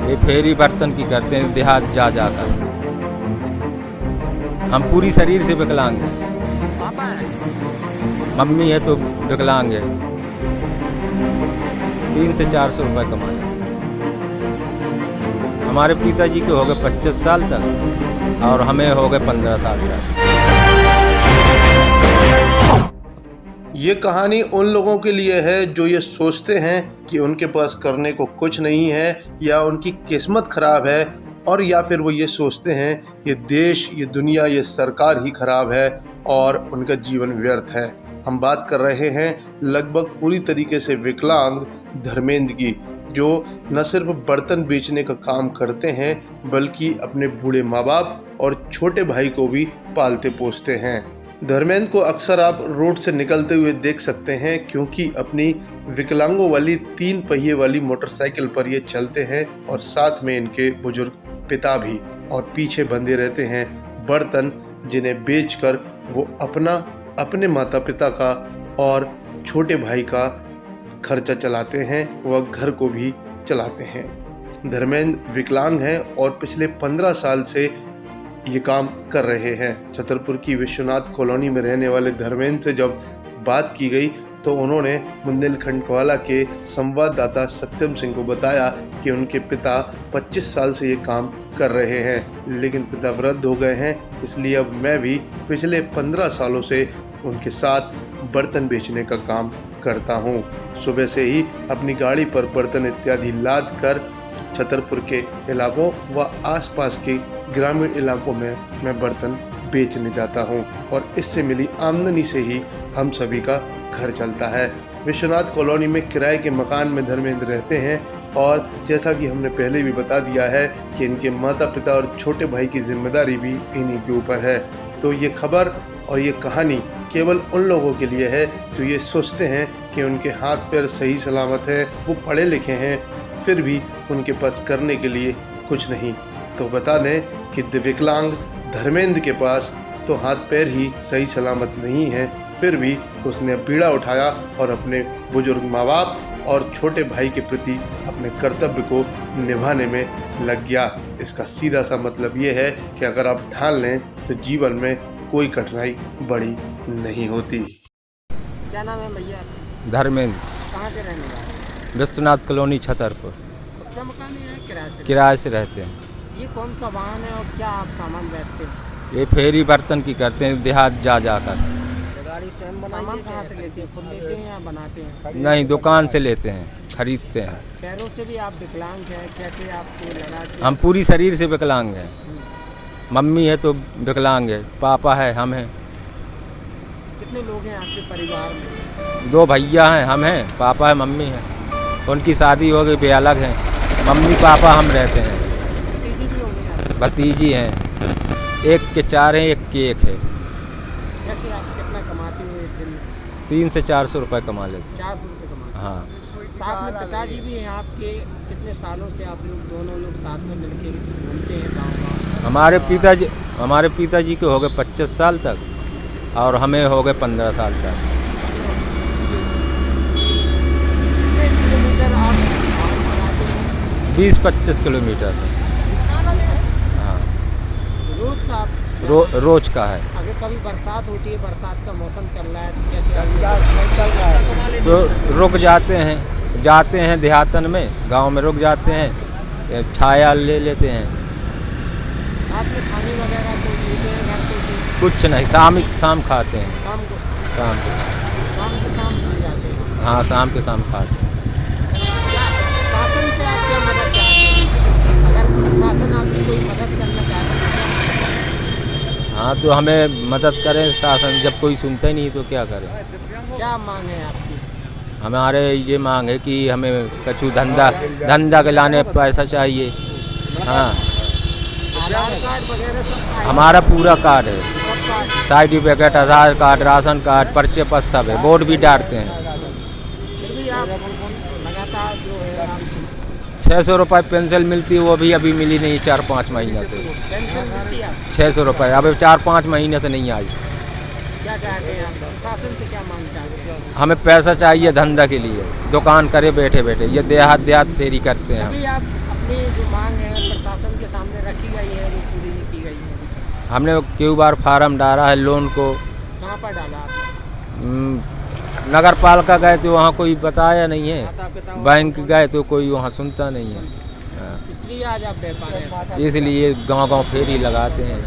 ये फेरी बर्तन की करते हैं देहात जा जाकर। हम पूरी शरीर से विकलांग हैं। मम्मी है तो विकलांग है। 300 से 400 रुपये कमा लेते। हमारे पिताजी के हो गए 25 साल तक और हमें हो गए 15 साल तक। ये कहानी उन लोगों के लिए है जो ये सोचते हैं कि उनके पास करने को कुछ नहीं है या उनकी किस्मत खराब है, और या फिर वो ये सोचते हैं ये देश, ये दुनिया, ये सरकार ही खराब है और उनका जीवन व्यर्थ है। हम बात कर रहे हैं लगभग पूरी तरीके से विकलांग धर्मेंद्र की, जो न सिर्फ बर्तन बेचने का काम करते हैं बल्कि अपने बूढ़े माँ बाप और छोटे भाई को भी पालते पोसते हैं। धर्मेंद्र को अक्सर आप रोड से निकलते हुए देख सकते हैं क्योंकि अपनी विकलांगों वाली 3 पहिए वाली मोटरसाइकिल पर ये चलते हैं और साथ में इनके बुजुर्ग पिता भी, और पीछे बंधे रहते हैं बर्तन जिन्हें बेचकर वो अपने माता पिता का और छोटे भाई का खर्चा चलाते हैं, वह घर को भी चलाते हैं। धर्मेंद्र विकलांग हैं और पिछले 15 साल से ये काम कर रहे हैं। छतरपुर की विश्वनाथ कॉलोनी में रहने वाले धर्मेंद्र से जब बात की गई तो उन्होंने बुंदेलखंड वाला के संवाददाता सत्यम सिंह को बताया कि उनके पिता 25 साल से ये काम कर रहे हैं, लेकिन पिता वृद्ध हो गए हैं, इसलिए अब मैं भी पिछले 15 सालों से उनके साथ बर्तन बेचने का काम करता हूँ। सुबह से ही अपनी गाड़ी पर बर्तन इत्यादि लाद कर छतरपुर के इलाकों व आसपास के ग्रामीण इलाकों में मैं बर्तन बेचने जाता हूं, और इससे मिली आमदनी से ही हम सभी का घर चलता है। विश्वनाथ कॉलोनी में किराए के मकान में धर्मेंद्र रहते हैं, और जैसा कि हमने पहले भी बता दिया है कि इनके माता पिता और छोटे भाई की जिम्मेदारी भी इन्हीं के ऊपर है। तो ये खबर और ये कहानी केवल उन लोगों के लिए है जो ये सोचते हैं कि उनके हाथ पैर सही सलामत हैं, वो पढ़े लिखे हैं, फिर भी उनके पास करने के लिए कुछ नहीं। तो बता दें कि विकलांग धर्मेंद्र के पास तो हाथ पैर ही सही सलामत नहीं है, फिर भी उसने बीड़ा उठाया और अपने बुजुर्ग माँ बाप और छोटे भाई के प्रति अपने कर्तव्य को निभाने में लग गया। इसका सीधा सा मतलब ये है कि अगर आप ठान लें तो जीवन में कोई कठिनाई बड़ी नहीं होती। क्या नाम है भैया? धर्मेंद्र। कहाँ के रहने वाले? विश्वनाथ कॉलोनी छतरपुर। कच्चा मकान है या किराए से रहते हैं। ये कौन सा वाहन है और क्या आप सामान बेचते हैं? ये फेरी बर्तन की करते हैं देहात जा जाकर। गाड़ी स्वयं बनाते कहाँ से लेते हैं? खुद लेते हैं या बनाते हैं? नहीं, दुकान से लेते हैं, खरीदते हैं। पैरों से भी आप विकलांग हैं, कैसे आपको लगा कि हम पूरी शरीर से विकलांग हैं। मम्मी है तो विकलांग है, पापा है, हम हैं। कितने लोग हैं आपके परिवार में? 2 भैया हैं, हम हैं, पापा है, मम्मी है। उनकी शादी हो गई, वे अलग हैं। मम्मी पापा हम रहते हैं। भतीजी भी होंगे आपके? भतीजी हैं, एक के 4 हैं, एक के 1 है। कैसे आप कितना कमाते हो एक दिन में? 300 से 400 रुपये कमा लेते। 400 रुपये कमाते हैं। हाँ। साथ में पिताजी भी हैं आपके? कितने सालों से आप लोग दोनों लोग साथ में मिलकर घूमते हैं गाँव? हमारे पिताजी के हो गए 25 साल तक और हमें हो गए 15 साल तक। 20-25 किलोमीटर। हाँ। रोज का रोज का है। अगर कभी बरसात होती है, बरसात का मौसम चल रहा है तो कैसे चल रहा है? तो रुक जाते हैं देहातन में, गांव में रुक जाते हैं, छाया ले लेते हैं। रात में खाने वगैरह तो लेते हैं घर पे? कुछ नहीं, शाम खाते हैं। शाम को शाम मिल जाते हैं? हाँ, शाम के शाम खाते हैं। शासन से आप क्या मदद चाहते हैं? अगर शासन आपकी कोई मदद करना चाहते हैं? हाँ, तो हमें मदद करें शासन, जब कोई सुनता ही नहीं तो क्या करें। क्या मांग है आपकी? हमारे ये मांग है कि हमें कछु धंधा के लाने पैसा चाहिए। हाँ, आधार कार्ड वगैरह सब? हमारा पूरा कार्ड है, सर्टिफिकेट, आधार कार्ड, राशन कार्ड, पर्चे पर सब है, वोट भी डालते हैं। फिर भी आप लगातार जो है 600 रुपये पेंशन मिलती है, वो भी अभी मिली नहीं 4-5 महीने से। पेंशन मिलती है? 600 रुपये अब 4-5 महीने से नहीं आई। क्या चाहते हैं आप? प्रशासन से क्या मांग चाहते हैं? हमें पैसा चाहिए धंधा के लिए, दुकान करे बैठे बैठे, ये देहात फेरी करते हैं हम। अभी आप अपनी जो मांग है प्रशासन के सामने रखी गई है, वो पूरी नहीं की गई है। हमने क्यू बार फार्म डाला है लोन को। कहाँ पर डाला आपने? नगर पालिका गए तो वहाँ कोई बताया नहीं है, बैंक गए तो कोई वहाँ सुनता नहीं है। हाँ। इसलिए आज आप व्यापार है। इसलिए गांव-गांव फेरी लगाते हैं।